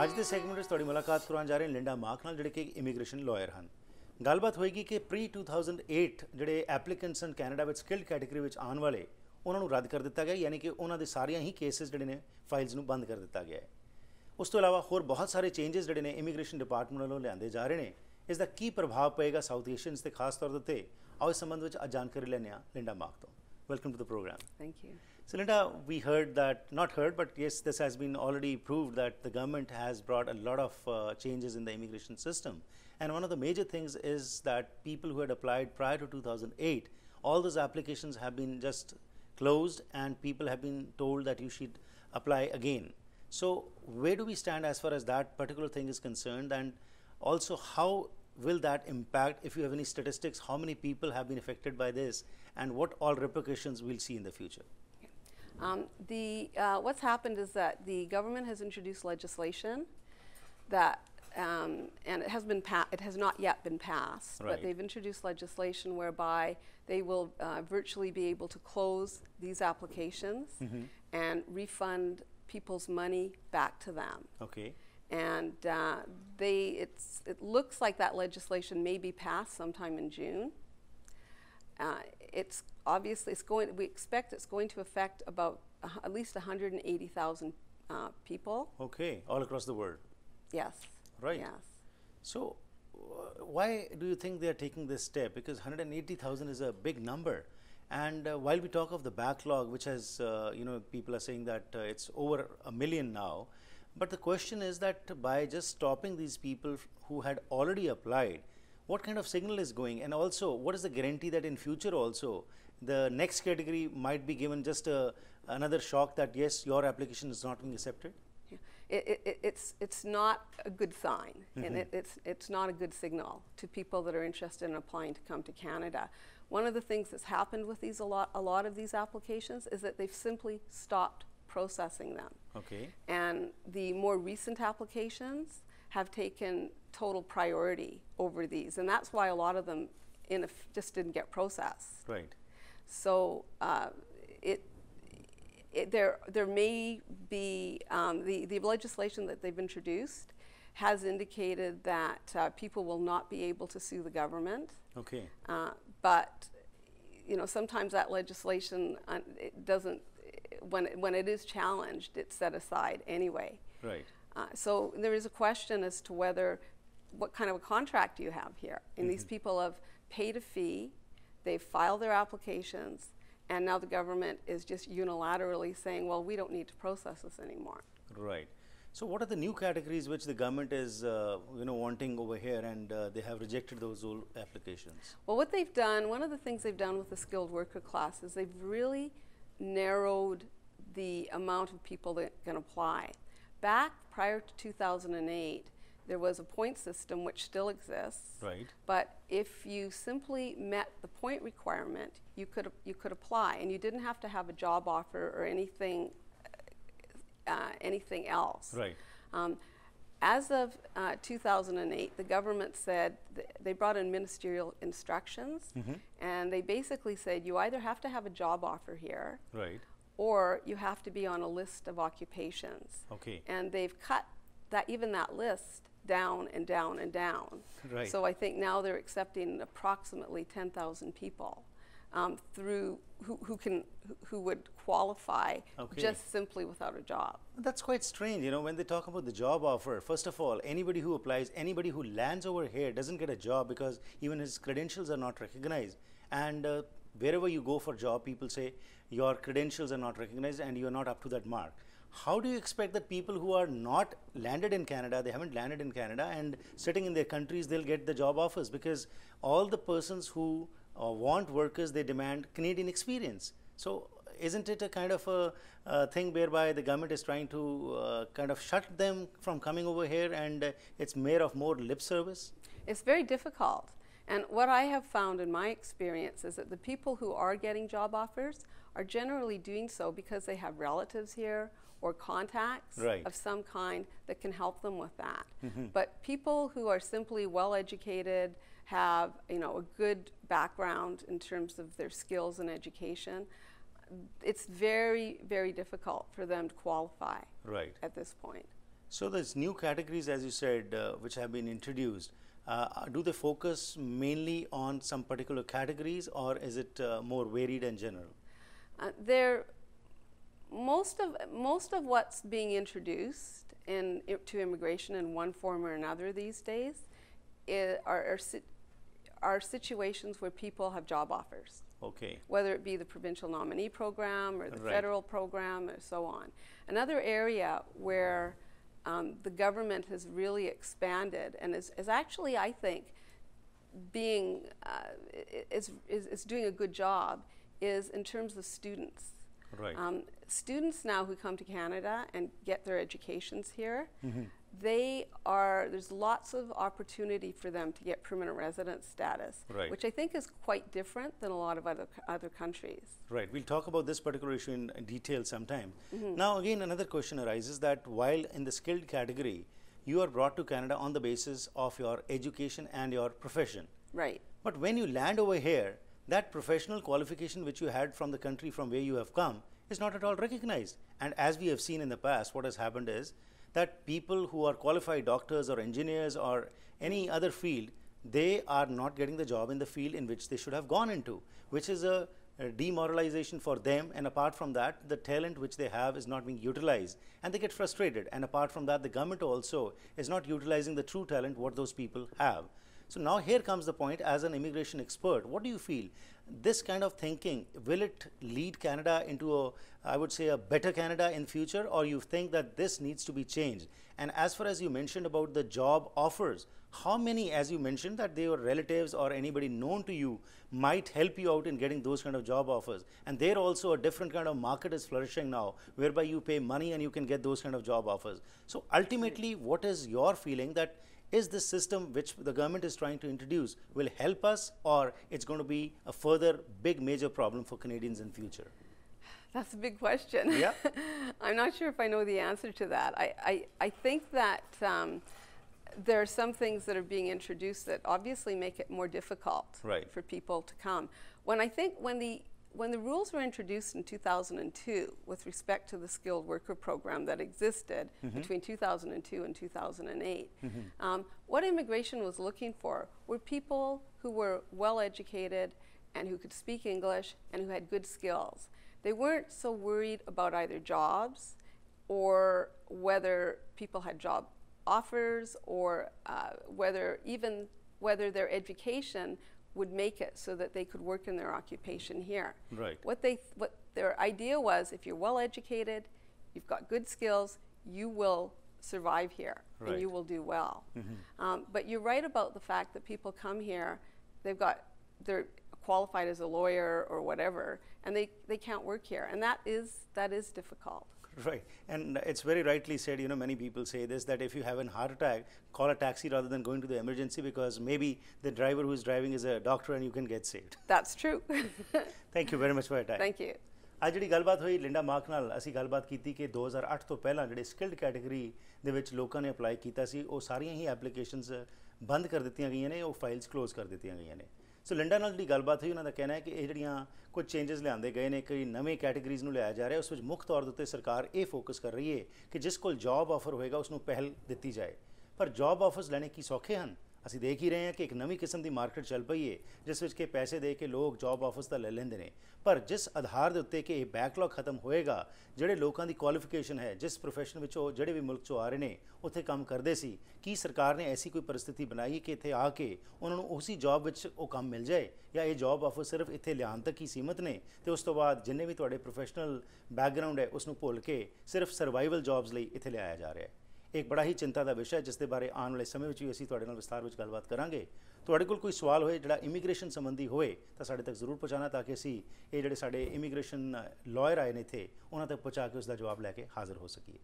ਅੱਜ ਦੇ ਸੈਗਮੈਂਟ ਵਿੱਚ ਤੁਹਾਡੀ ਮੁਲਾਕਾਤ ਕਰਵਾਉਣ ਜਾ ਰਹੇ ਹਾਂ ਲਿੰਡਾ ਮਾਰਕ ਨਾਲ, ਜਿਹੜੇ ਕਿ ਇਮੀਗ੍ਰੇਸ਼ਨ ਲਾਇਰ ਹਨ। ਗੱਲਬਾਤ ਹੋਏਗੀ ਕਿ ਪ੍ਰੀ 2008 ਜਿਹੜੇ ਐਪਲੀਕੈਂਟਸ ਹਨ ਕੈਨੇਡਾ ਵਿੱਚ ਸਕਿਲਡ ਕੈਟੇਗਰੀ ਵਿੱਚ ਆਉਣ ਵਾਲੇ, ਉਹਨਾਂ ਨੂੰ ਰੱਦ ਕਰ ਦਿੱਤਾ ਗਿਆ, ਯਾਨੀ ਕਿ ਉਹਨਾਂ ਦੇ ਸਾਰੀਆਂ ਹੀ ਕੇਸਿਸ ਜਿਹੜੇ ਨੇ ਫਾਈਲਸ ਨੂੰ ਬੰਦ ਕਰ ਦਿੱਤਾ ਗਿਆ ਹੈ। ਉਸ ਤੋਂ ਇਲਾਵਾ ਹੋਰ ਬਹੁਤ ਸਾਰੇ ਚੇਂਜਸ ਜਿਹੜੇ ਨੇ ਇਮੀਗ੍ਰੇਸ਼ਨ ਡਿਪਾਰਟਮੈਂਟ ਵੱਲੋਂ ਲਿਆਂਦੇ ਜਾ ਰਹੇ ਨੇ। ਇਸ ਦਾ ਕੀ ਪ੍ਰਭਾਵ ਪਏਗਾ ਸਾਊਥ ਏਸ਼ੀਅਨਸ ਤੇ ਖਾਸ ਤੌਰ ਦੇ ਉੱਤੇ, ਆਓ ਇਸ ਸੰਬੰਧ ਵਿੱਚ ਅੱਜ ਜਾਣਕਾਰੀ ਲੈਂਦੇ ਹਾਂ ਲਿੰਡਾ ਮਾਰਕ ਤੋਂ। Welcome to the program. Thank you. So Linda, we heard that, not heard, but yes, this has been already proved that the government has brought a lot of changes in the immigration system. And one of the major things is that people who had applied prior to 2008, all those applications have been just closed and people have been told that you should apply again. So where do we stand as far as that particular thing is concerned? And also, how will that impact, if you have any statistics, how many people have been affected by this and what all repercussions we'll see in the future? What's happened is that the government has introduced legislation that, and it has not yet been passed, right. But they've introduced legislation whereby they will virtually be able to close these applications and refund people's money back to them. Okay. And it looks like that legislation may be passed sometime in June. It's obviously we expect it's going to affect about at least 180,000 people. Okay, all across the world. Yes. Right. Yes. So why do you think they are taking this step? Because 180,000 is a big number. And while we talk of the backlog, which has, people are saying that it's over 1 million now. But the question is that by just stopping these people who had already applied, what kind of signal is going? And also, what is the guarantee that in future also, the next category might be given just another shock that, yes, your application is not being accepted? It's not a good sign, and it's not a good signal to people that are interested in applying to come to Canada. One of the things that's happened with a lot of these applications is that they've simply stopped processing them. Okay. And the more recent applications have taken total priority over these, and that's why a lot of them just didn't get processed. Right. So there may be the legislation that they've introduced has indicated that people will not be able to sue the government. Okay. But sometimes that legislation it doesn't. When it is challenged, it's set aside anyway. Right. So there is a question as to what kind of a contract you have here. And these people have paid a fee, they've filed their applications, and now the government is just unilaterally saying, well, we don't need to process this anymore. Right. So what are the new categories which the government is wanting over here, and they have rejected those old applications? Well, what they've done, one of the things they've done with the skilled worker class is they've really narrowed the amount of people that can apply. Back prior to 2008, there was a point system which still exists. Right. But if you simply met the point requirement, you could apply, and you didn't have to have a job offer or anything else. Right. As of 2008, the government said they brought in ministerial instructions, and they basically said you either have to have a job offer here, right, or you have to be on a list of occupations. Okay. And they've cut even that list down and down and down. Right. So I think now they're accepting approximately 10,000 people who would qualify just simply without a job. That's quite strange, when they talk about the job offer. First of all, anybody who applies, anybody who lands over here doesn't get a job because even his credentials are not recognized. And wherever you go for job, people say your credentials are not recognized and you are not up to that mark. How do you expect that people who are not landed in Canada, they haven't landed in Canada and sitting in their countries, they'll get the job offers? Because all the persons who want workers, they demand Canadian experience. So isn't it a kind of a thing whereby the government is trying to kind of shut them from coming over here, and it's more lip service? It's very difficult. And what I have found in my experience is that the people who are getting job offers are generally doing so because they have relatives here or contacts of some kind that can help them with that. But people who are simply well educated, have a good background in terms of their skills and education, it's very, very difficult for them to qualify right. at this point. So these new categories, as you said, which have been introduced, do they focus mainly on some particular categories, or is it more varied and general? Most of what's being introduced to immigration in one form or another these days are situations where people have job offers. Okay. Whether it be the provincial nominee program or the federal program or so on. Another area where the government has really expanded and is actually, I think, is doing a good job is in terms of students. Right. Students now who come to Canada and get their educations here, there's lots of opportunity for them to get permanent residence status, which I think is quite different than a lot of other countries. Right. We'll talk about this particular issue in detail sometime. Now, again, another question arises that while in the skilled category, you are brought to Canada on the basis of your education and your profession. Right. But when you land over here, that professional qualification which you had from the country from where you have come is not at all recognized. And as we have seen in the past, what has happened is that people who are qualified doctors or engineers or any other field, they are not getting the job in the field in which they should have gone into, which is a demoralization for them. And apart from that, the talent which they have is not being utilized and they get frustrated. And apart from that, the government also is not utilizing the true talent what those people have. So now here comes the point, as an immigration expert, what do you feel? This kind of thinking, will it lead Canada into I would say, a better Canada in future, or you think that this needs to be changed? And as far as you mentioned about the job offers, how many, as you mentioned, that their relatives or anybody known to you might help you out in getting those kind of job offers? And there also a different kind of market is flourishing now, whereby you pay money and you can get those kind of job offers. So ultimately, what is your feeling that is this system which the government is trying to introduce will help us, or it's going to be a further big major problem for Canadians in future? That's a big question. Yeah. I'm not sure if I know the answer to that. I think that there are some things that are being introduced that obviously make it more difficult for people to come. When the rules were introduced in 2002 with respect to the skilled worker program that existed between 2002 and 2008, what immigration was looking for were people who were well educated and who could speak English and who had good skills. They weren't so worried about either jobs or whether people had job offers or whether their education would make it so that they could work in their occupation here. Right. What their idea was, if you're well educated, you've got good skills, you will survive here and you will do well. But you're right about the fact that people come here, they're qualified as a lawyer or whatever, and they can't work here, and that is difficult. Right, and it's very rightly said, you know, many people say this, that if you have a heart attack, call a taxi rather than going to the emergency, because maybe the driver who is driving is a doctor and you can get saved. That's true. Thank you very much for your time. Thank you. ਅੱਜ ਜਿਹੜੀ ਗੱਲਬਾਤ ਹੋਈ Linda mark ਨਾਲ, ਅਸੀਂ ਗੱਲਬਾਤ ਕੀਤੀ ਕਿ 2008 ਤੋਂ ਪਹਿਲਾਂ ਜਿਹੜੇ ਸਕਿਲਡ ਕੈਟਾਗਰੀ ਦੇ ਵਿੱਚ ਲੋਕਾਂ ਨੇ ਅਪਲਾਈ ਕੀਤਾ ਸੀ, ਉਹ ਸਾਰੀਆਂ ਹੀ ਐਪਲੀਕੇਸ਼ਨਸ ਬੰਦ ਕਰ ਦਿੱਤੀਆਂ ਗਈਆਂ ਨੇ, ਉਹ ਫਾਈਲਸ ਕਲੋਜ਼ ਕਰ ਦਿੱਤੀਆਂ ਗਈਆਂ ਨੇ। ਸੋ ਲਿੰਡਾ ਨਾਲ ਜਿਹੜੀ ਗੱਲਬਾਤ ਹੋਈ, ਉਹਨਾਂ ਦਾ ਕਹਿਣਾ ਹੈ ਕਿ ਇਹ ਜਿਹੜੀਆਂ ਕੁਝ ਚੇਂਜਸ ਲਿਆਂਦੇ ਗਏ ਨੇ, ਕਈ ਨਵੇਂ ਕੈਟਾਗਰੀਜ਼ ਨੂੰ ਲਿਆਇਆ ਜਾ ਰਿਹਾ, ਉਸ ਵਿੱਚ ਮੁੱਖ ਤੌਰ ਦੇ ਉੱਤੇ ਸਰਕਾਰ ਇਹ ਫੋਕਸ ਕਰ ਰਹੀ ਹੈ ਕਿ ਜਿਸ ਕੋਲ ਜੌਬ ਆਫਰ ਹੋਏਗਾ ਉਸ ਨੂੰ ਪਹਿਲ ਦਿੱਤੀ ਜਾਏ। ਪਰ ਜੌਬ ਆਫਰਸ ਲੈਣੇ ਕੀ ਸੌਖੇ ਹਨ? ਅਸੀਂ ਦੇਖ ਹੀ ਰਹੇ ਹਾਂ ਕਿ ਇੱਕ ਨਵੀਂ ਕਿਸਮ ਦੀ ਮਾਰਕੀਟ ਚੱਲ ਪਈ ਹੈ, ਜਿਸ ਵਿੱਚ ਕਿ ਪੈਸੇ ਦੇ ਕੇ ਲੋਕ ਜੌਬ ਆਫਰਸ ਤਾਂ ਲੈ ਲੈਂਦੇ ਨੇ, ਪਰ ਜਿਸ ਆਧਾਰ ਦੇ ਉੱਤੇ ਕਿ ਇਹ ਬੈਕਲੌਗ ਖਤਮ ਹੋਏਗਾ, ਜਿਹੜੇ ਲੋਕਾਂ ਦੀ ਕੁਆਲੀਫਿਕੇਸ਼ਨ ਹੈ, ਜਿਸ ਪ੍ਰੋਫੈਸ਼ਨ ਵਿੱਚੋਂ ਜਿਹੜੇ ਵੀ ਮੁਲਕ 'ਚੋਂ ਆ ਰਹੇ ਨੇ ਉੱਥੇ ਕੰਮ ਕਰਦੇ ਸੀ, ਕੀ ਸਰਕਾਰ ਨੇ ਐਸੀ ਕੋਈ ਪਰਿਸਥਿਤੀ ਬਣਾਈ ਕਿ ਇੱਥੇ ਆ ਕੇ ਉਹਨਾਂ ਨੂੰ ਉਸੇ ਜੌਬ ਵਿੱਚ ਉਹ ਕੰਮ ਮਿਲ ਜਾਏ, ਜਾਂ ਇਹ ਜੌਬ ਆਫਰ ਸਿਰਫ ਇੱਥੇ ਲਿਆਉਣ ਤੱਕ ਹੀ ਸੀਮਤ ਨੇ ਅਤੇ ਉਸ ਤੋਂ ਬਾਅਦ ਜਿੰਨੇ ਵੀ ਤੁਹਾਡੇ ਪ੍ਰੋਫੈਸ਼ਨਲ ਬੈਕਗਰਾਊਂਡ ਹੈ ਉਸ ਨੂੰ ਭੁੱਲ ਕੇ ਸਿਰਫ ਸਰਵਾਈਵਲ ਜੌਬਸ ਲਈ ਇੱਥੇ ਲਿਆਇਆ ਜਾ ਰਿਹਾ ਹੈ? एक बड़ा ही चिंता का विषय है, जिसके बारे आने वाले समय में भी असीं तुहाडे नाल विस्तार विच गलबात करांगे। तुहाडे कोल कोई सवाल होए जिहड़ा इमीग्रेशन संबंधी होए तां साडे तक जरूर पहुँचाना, ताकि असीं ये जिहड़े साडे इमीग्रेशन लॉयर आए ने इत्थे उन्हां तक पहुँचा के उसका जवाब लैके हाज़र हो सकीए।